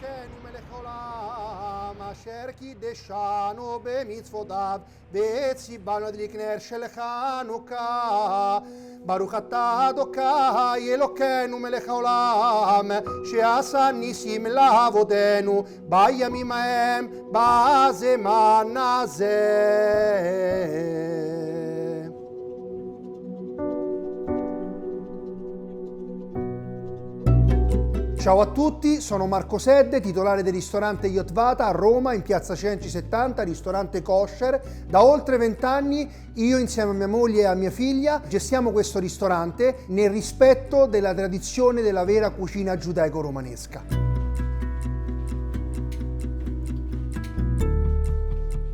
אלוקינו מלך העולם, אשר קידשנו במצוותיו, וציוונו להדליק נר של חנוכה. ברוך אתה אדוני אלוקינו מלך העולם, שעשה ניסים לעבודנו בימים ההם בזמן הזה. Ciao a tutti, sono Marco Sedde, titolare del ristorante Yotvata a Roma, in piazza Cenci 70, ristorante kosher. Da oltre 20 anni io insieme a mia moglie e a mia figlia gestiamo questo ristorante nel rispetto della tradizione della vera cucina giudaico-romanesca.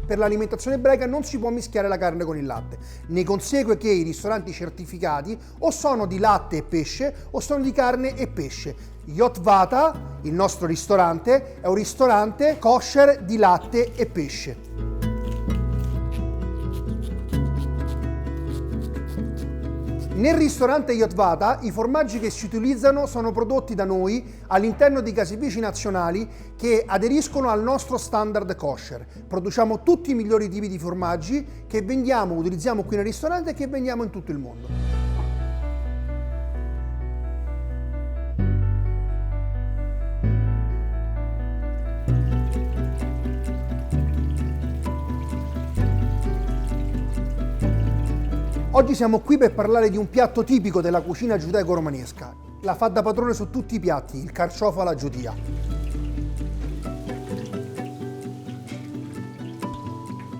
Per l'alimentazione ebraica non si può mischiare la carne con il latte. Ne consegue che i ristoranti certificati o sono di latte e pesce o sono di carne e pesce. Yotvata, il nostro ristorante, è un ristorante kosher di latte e pesce. Nel ristorante Yotvata i formaggi che si utilizzano sono prodotti da noi all'interno di caseifici nazionali che aderiscono al nostro standard kosher. Produciamo tutti i migliori tipi di formaggi che utilizziamo qui nel ristorante e che vendiamo in tutto il mondo. Oggi siamo qui per parlare di un piatto tipico della cucina giudaico-romanesca. La fa da padrone su tutti i piatti, il carciofo alla giudia.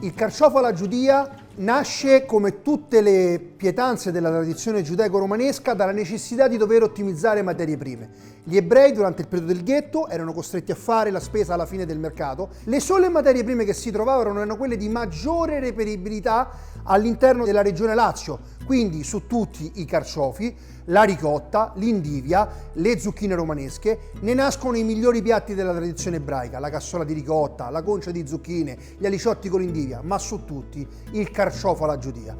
Il carciofo alla giudia nasce, come tutte le pietanze della tradizione giudaico-romanesca, dalla necessità di dover ottimizzare materie prime. Gli ebrei durante il periodo del ghetto erano costretti a fare la spesa alla fine del mercato. Le sole materie prime che si trovavano erano quelle di maggiore reperibilità all'interno della regione Lazio, quindi su tutti i carciofi, la ricotta, l'indivia, le zucchine romanesche. Ne nascono i migliori piatti della tradizione ebraica, la cassola di ricotta, la concia di zucchine, gli aliciotti con l'indivia, ma su tutti il carciofo alla giudia.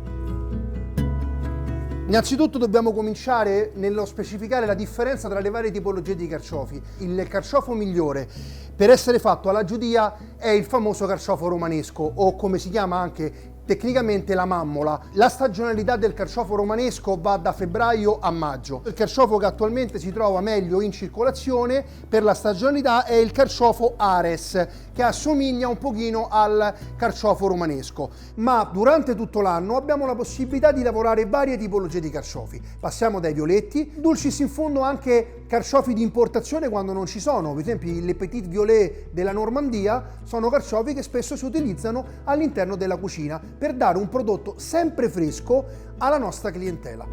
Innanzitutto dobbiamo cominciare nello specificare la differenza tra le varie tipologie di carciofi. Il carciofo migliore per essere fatto alla giudia è il famoso carciofo romanesco, o come si chiama anche tecnicamente la mammola. La stagionalità del carciofo romanesco va da febbraio a maggio. Il carciofo che attualmente si trova meglio in circolazione per la stagionalità è il carciofo Ares, che assomiglia un pochino al carciofo romanesco. Ma durante tutto l'anno abbiamo la possibilità di lavorare varie tipologie di carciofi. Passiamo dai violetti, dulcis in fondo anche carciofi di importazione quando non ci sono. Per esempio le Petit Violet della Normandia sono carciofi che spesso si utilizzano all'interno della cucina per dare un prodotto sempre fresco alla nostra clientela.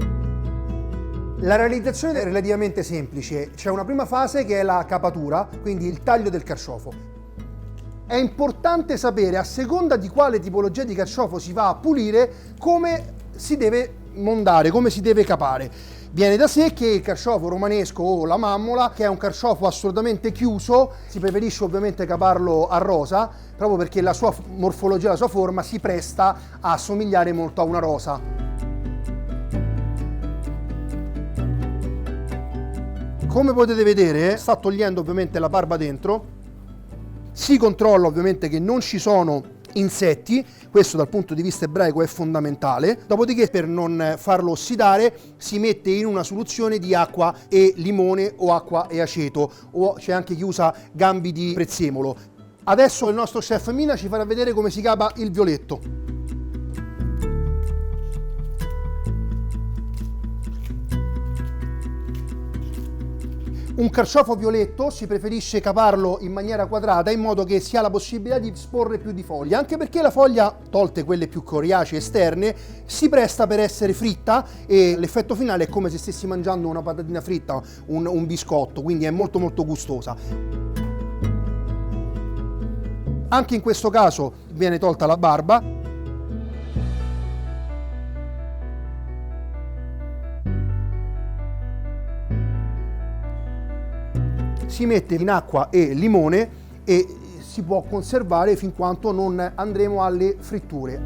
La realizzazione è relativamente semplice. C'è una prima fase che è la capatura, quindi il taglio del carciofo. È importante sapere, a seconda di quale tipologia di carciofo si va a pulire, come si deve mondare, come si deve capare. Viene da sé che il carciofo romanesco o la mammola, che è un carciofo assolutamente chiuso, si preferisce ovviamente caparlo a rosa, proprio perché la sua morfologia, la sua forma si presta a somigliare molto a una rosa. Come potete vedere, sta togliendo ovviamente la barba dentro. Si controlla ovviamente che non ci sono insetti, questo dal punto di vista ebraico è fondamentale. Dopodiché, per non farlo ossidare, si mette in una soluzione di acqua e limone o acqua e aceto, o c'è anche chi usa gambi di prezzemolo. Adesso il nostro chef Mina ci farà vedere come si capa il violetto. Un carciofo violetto si preferisce caparlo in maniera quadrata in modo che si ha la possibilità di sporre più di foglia, anche perché la foglia, tolte quelle più coriacee esterne, si presta per essere fritta e l'effetto finale è come se stessi mangiando una patatina fritta, un biscotto, quindi è molto molto gustosa. Anche in questo caso viene tolta la barba. Si mette in acqua e limone e si può conservare fin quanto non andremo alle fritture.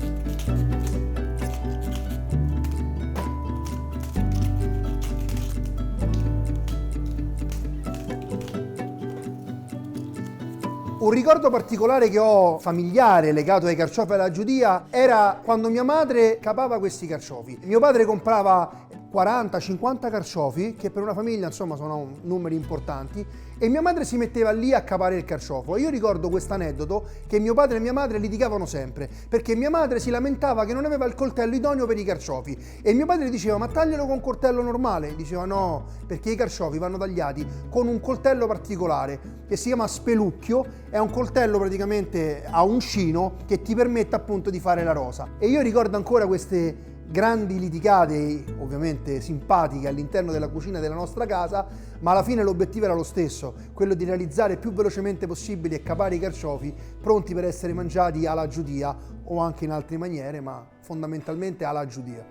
Un ricordo particolare che ho familiare legato ai carciofi alla giudia era quando mia madre capava questi carciofi. Mio padre comprava 40-50 carciofi, che per una famiglia insomma sono numeri importanti, e mia madre si metteva lì a capare il carciofo. E io ricordo questo aneddoto che mio padre e mia madre litigavano sempre, perché mia madre si lamentava che non aveva il coltello idoneo per i carciofi e mio padre diceva: ma taglialo con coltello normale. Diceva: no, perché i carciofi vanno tagliati con un coltello particolare che si chiama spelucchio, è un coltello praticamente a uncino che ti permette appunto di fare la rosa. E io ricordo ancora queste grandi litigate, ovviamente simpatiche, all'interno della cucina della nostra casa, ma alla fine l'obiettivo era lo stesso, quello di realizzare più velocemente possibile e capare i carciofi pronti per essere mangiati alla giudia o anche in altre maniere, ma fondamentalmente alla giudia.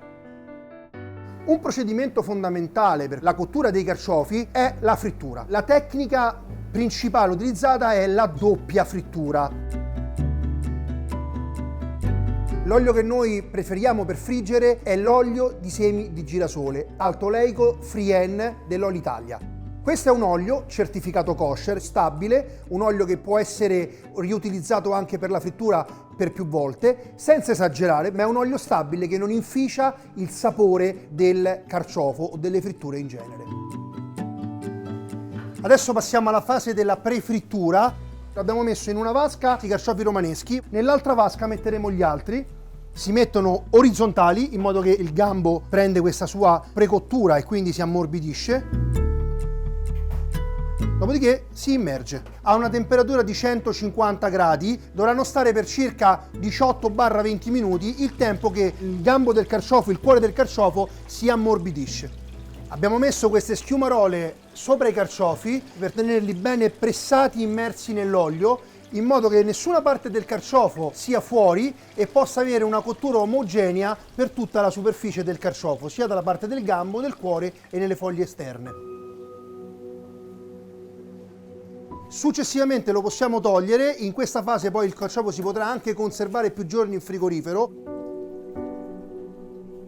Un procedimento fondamentale per la cottura dei carciofi è la frittura. La tecnica principale utilizzata è la doppia frittura. L'olio che noi preferiamo per friggere è l'olio di semi di girasole, alto oleico Frien dell'Olitalia. Questo è un olio certificato kosher, stabile, un olio che può essere riutilizzato anche per la frittura per più volte, senza esagerare, ma è un olio stabile che non inficia il sapore del carciofo o delle fritture in genere. Adesso passiamo alla fase della prefrittura. Abbiamo messo in una vasca i carciofi romaneschi, nell'altra vasca metteremo gli altri. Si mettono orizzontali in modo che il gambo prende questa sua precottura e quindi si ammorbidisce. Dopodiché si immerge a una temperatura di 150 gradi, dovranno stare per circa 18-20 minuti, il tempo che il gambo del carciofo, il cuore del carciofo si ammorbidisce. Abbiamo messo queste schiumarole sopra i carciofi per tenerli bene pressati, immersi nell'olio, in modo che nessuna parte del carciofo sia fuori e possa avere una cottura omogenea per tutta la superficie del carciofo, sia dalla parte del gambo, del cuore e nelle foglie esterne. Successivamente lo possiamo togliere, in questa fase poi il carciofo si potrà anche conservare più giorni in frigorifero.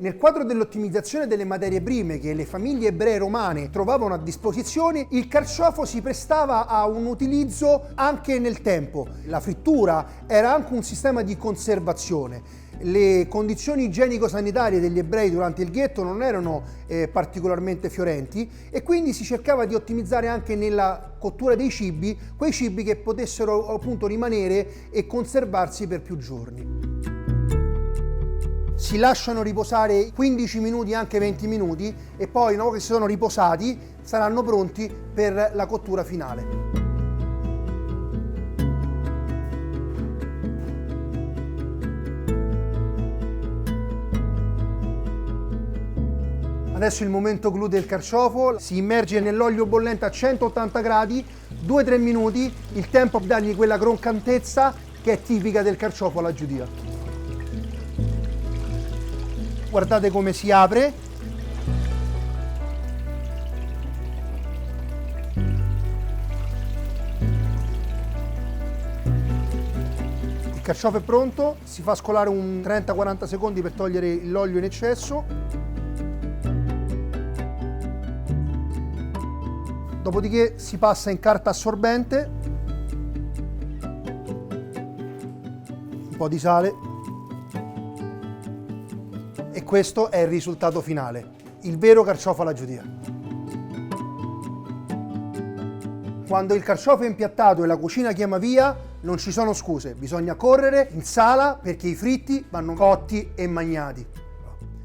Nel quadro dell'ottimizzazione delle materie prime che le famiglie ebree romane trovavano a disposizione, il carciofo si prestava a un utilizzo anche nel tempo. La frittura era anche un sistema di conservazione. Le condizioni igienico-sanitarie degli ebrei durante il ghetto non erano particolarmente fiorenti e quindi si cercava di ottimizzare anche nella cottura dei cibi, quei cibi che potessero appunto rimanere e conservarsi per più giorni. Si lasciano riposare 15 minuti, anche 20 minuti, e poi una volta che si sono riposati saranno pronti per la cottura finale. Adesso il momento clou del carciofo, si immerge nell'olio bollente a 180 gradi, 2-3 minuti, il tempo per dargli quella croccantezza che è tipica del carciofo alla giudia. Guardate come si apre. Il carciofo è pronto, si fa scolare un 30-40 secondi per togliere l'olio in eccesso. Dopodiché si passa in carta assorbente, un po' di sale. E questo è il risultato finale, il vero carciofo alla giudia. Quando il carciofo è impiattato e la cucina chiama via, non ci sono scuse, bisogna correre in sala perché i fritti vanno cotti e magnati.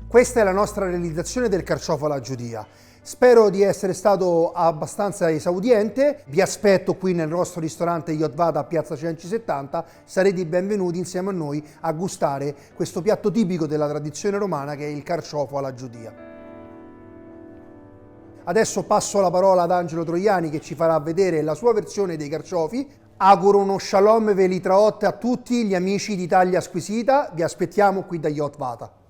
Questa è la nostra realizzazione del carciofo alla giudia. Spero di essere stato abbastanza esaudiente, vi aspetto qui nel nostro ristorante Yotvata a Piazza Cenci 70, sarete benvenuti insieme a noi a gustare questo piatto tipico della tradizione romana che è il carciofo alla giudia. Adesso passo la parola ad Angelo Troiani che ci farà vedere la sua versione dei carciofi. Auguro uno shalom velitraot a tutti gli amici di Italia Squisita, vi aspettiamo qui da Yotvata.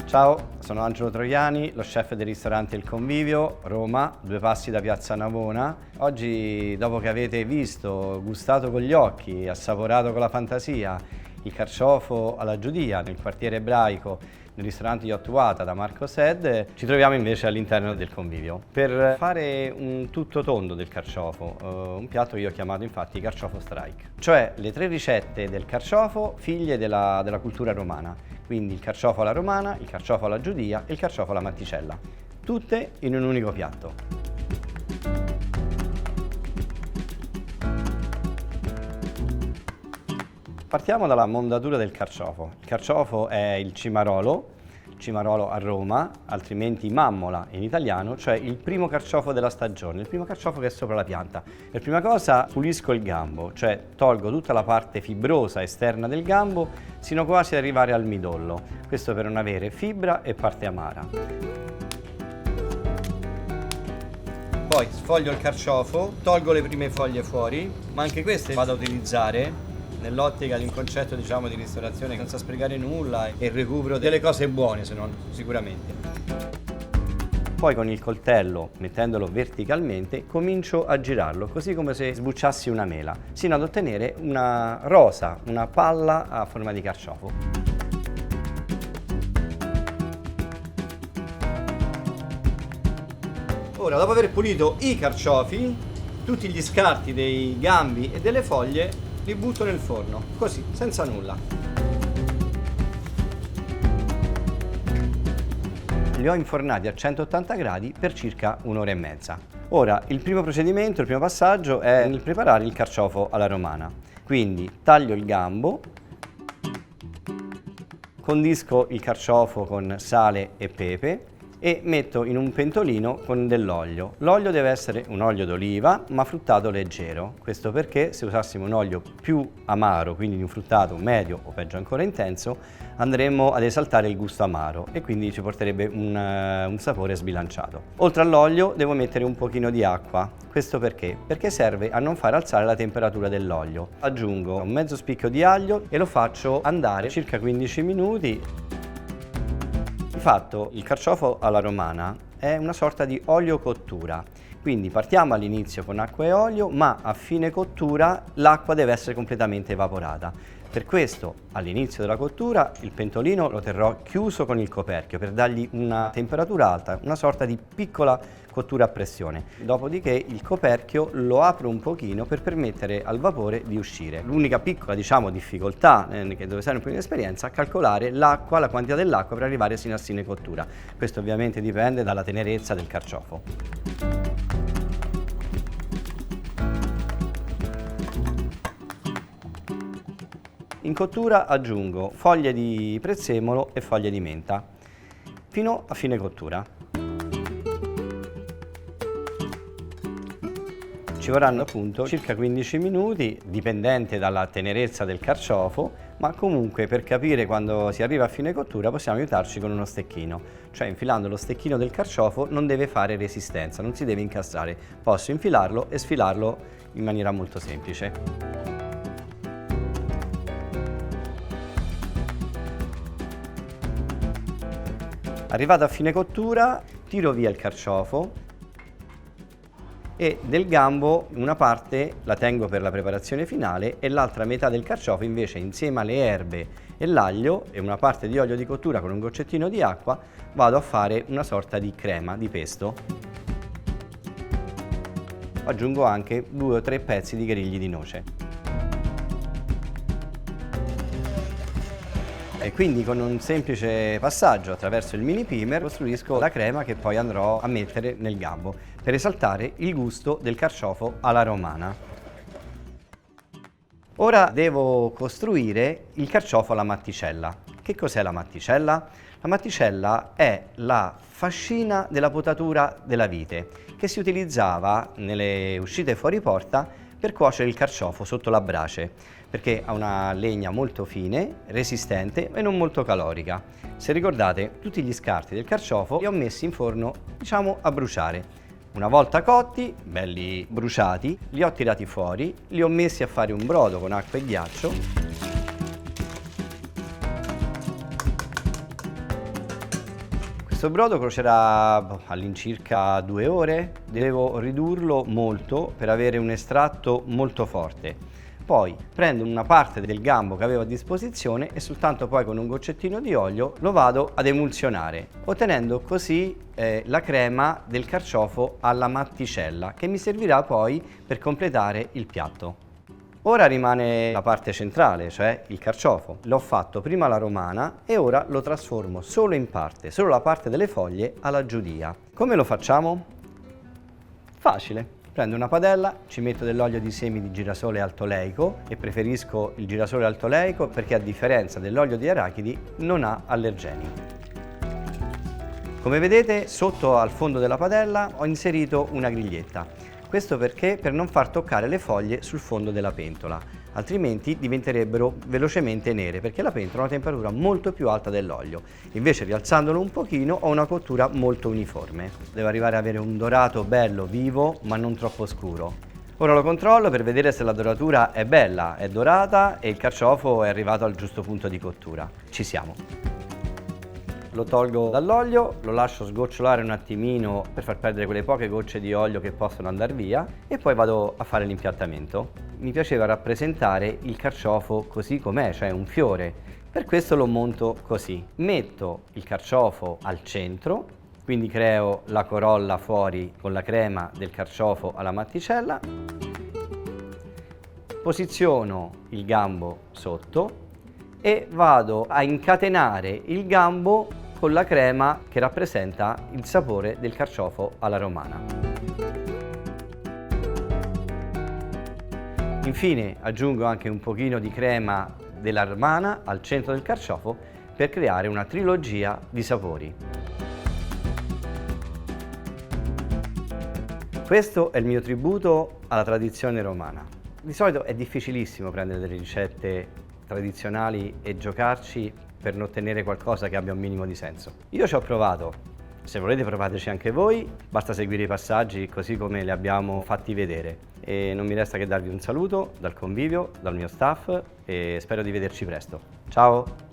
Ciao, sono Angelo Troiani, lo chef del ristorante Il Convivio, Roma, 2 passi da Piazza Navona. Oggi, dopo che avete visto, gustato con gli occhi, assaporato con la fantasia il carciofo alla Giudia nel quartiere ebraico nel ristorante Yacht Wata da Marco Sed, ci troviamo invece all'interno del Convivio per fare un tutto tondo del carciofo, un piatto che io ho chiamato infatti carciofo strike, cioè le 3 ricette del carciofo figlie della cultura romana, quindi il carciofo alla romana, il carciofo alla Giudia e il carciofo alla matticella, tutte in un unico piatto. Partiamo dalla mondatura del carciofo. Il carciofo è il cimarolo a Roma, altrimenti mammola in italiano, cioè il primo carciofo della stagione, il primo carciofo che è sopra la pianta. Per prima cosa pulisco il gambo, cioè tolgo tutta la parte fibrosa esterna del gambo sino quasi ad arrivare al midollo, questo per non avere fibra e parte amara. Poi sfoglio il carciofo, tolgo le prime foglie fuori, ma anche queste vado a utilizzare nell'ottica di un concetto, diciamo, di ristorazione senza sprecare nulla e il recupero delle cose buone, se non sicuramente. Poi con il coltello, mettendolo verticalmente, comincio a girarlo, così come se sbucciassi una mela, sino ad ottenere una rosa, una palla a forma di carciofo. Ora, dopo aver pulito i carciofi, tutti gli scarti dei gambi e delle foglie li butto nel forno, così, senza nulla. Li ho infornati a 180 gradi per circa 1 ora e mezza. Ora, il primo procedimento, il primo passaggio è nel preparare il carciofo alla romana. Quindi taglio il gambo, condisco il carciofo con sale e pepe e metto in un pentolino con dell'olio. L'olio deve essere un olio d'oliva ma fruttato leggero, questo perché se usassimo un olio più amaro, quindi di un fruttato medio o peggio ancora intenso, andremo ad esaltare il gusto amaro e quindi ci porterebbe un sapore sbilanciato. Oltre all'olio devo mettere un pochino di acqua, questo perché? Perché serve a non far alzare la temperatura dell'olio. Aggiungo un mezzo spicchio di aglio e lo faccio andare circa 15 minuti. Di fatto il carciofo alla romana è una sorta di olio cottura, quindi partiamo all'inizio con acqua e olio, ma a fine cottura l'acqua deve essere completamente evaporata. Per questo all'inizio della cottura il pentolino lo terrò chiuso con il coperchio per dargli una temperatura alta, una sorta di piccola cottura a pressione. Dopodiché il coperchio lo apro un pochino per permettere al vapore di uscire. L'unica piccola, diciamo, difficoltà che dove serve un po' di esperienza è calcolare l'acqua, la quantità dell'acqua per arrivare sino a fine cottura. Questo ovviamente dipende dalla tenerezza del carciofo. In cottura aggiungo foglie di prezzemolo e foglie di menta fino a fine cottura. Ci vorranno appunto circa 15 minuti, dipendente dalla tenerezza del carciofo, ma comunque per capire quando si arriva a fine cottura possiamo aiutarci con uno stecchino, cioè infilando lo stecchino del carciofo non deve fare resistenza, non si deve incastrare, posso infilarlo e sfilarlo in maniera molto semplice. Arrivato a fine cottura, tiro via il carciofo e del gambo una parte la tengo per la preparazione finale e l'altra metà del carciofo invece insieme alle erbe e l'aglio e una parte di olio di cottura con un goccettino di acqua vado a fare una sorta di crema di pesto. Aggiungo anche 2 o 3 pezzi di grigli di noce. E quindi con un semplice passaggio attraverso il mini primer costruisco la crema che poi andrò a mettere nel gambo per esaltare il gusto del carciofo alla romana. Ora devo costruire il carciofo alla matticella. Che cos'è la matticella? La matticella è la fascina della potatura della vite che si utilizzava nelle uscite fuori porta per cuocere il carciofo sotto la brace, perché ha una legna molto fine, resistente e non molto calorica. Se ricordate, tutti gli scarti del carciofo li ho messi in forno, diciamo, a bruciare. Una volta cotti, belli bruciati, li ho tirati fuori, li ho messi a fare un brodo con acqua e ghiaccio. Questo brodo cuocerà all'incirca 2 ore, devo ridurlo molto per avere un estratto molto forte. Poi prendo una parte del gambo che avevo a disposizione e soltanto poi con un goccettino di olio lo vado ad emulsionare, ottenendo così la crema del carciofo alla matticella che mi servirà poi per completare il piatto. Ora rimane la parte centrale, cioè il carciofo. L'ho fatto prima alla romana e ora lo trasformo solo in parte, solo la parte delle foglie alla giudia. Come lo facciamo? Facile. Prendo una padella, ci metto dell'olio di semi di girasole altoleico e preferisco il girasole altoleico perché a differenza dell'olio di arachidi non ha allergeni. Come vedete sotto al fondo della padella ho inserito una griglietta. Questo perché per non far toccare le foglie sul fondo della pentola, altrimenti diventerebbero velocemente nere perché la pentola ha una temperatura molto più alta dell'olio. Invece rialzandolo un pochino ho una cottura molto uniforme. Devo arrivare ad avere un dorato bello vivo ma non troppo scuro. Ora lo controllo per vedere se la doratura è bella, è dorata e il carciofo è arrivato al giusto punto di cottura. Ci siamo. Lo tolgo dall'olio, lo lascio sgocciolare un attimino per far perdere quelle poche gocce di olio che possono andare via e poi vado a fare l'impiattamento. Mi piaceva rappresentare il carciofo così com'è, cioè un fiore. Per questo lo monto così. Metto il carciofo al centro, quindi creo la corolla fuori con la crema del carciofo alla matticella. Posiziono il gambo sotto e vado a incatenare il gambo con la crema che rappresenta il sapore del carciofo alla romana. Infine aggiungo anche un pochino di crema della romana al centro del carciofo per creare una trilogia di sapori. Questo è il mio tributo alla tradizione romana. Di solito è difficilissimo prendere delle ricette tradizionali e giocarci per non ottenere qualcosa che abbia un minimo di senso. Io ci ho provato, se volete provateci anche voi, basta seguire i passaggi così come li abbiamo fatti vedere. E non mi resta che darvi un saluto dal convivio, dal mio staff e spero di vederci presto. Ciao!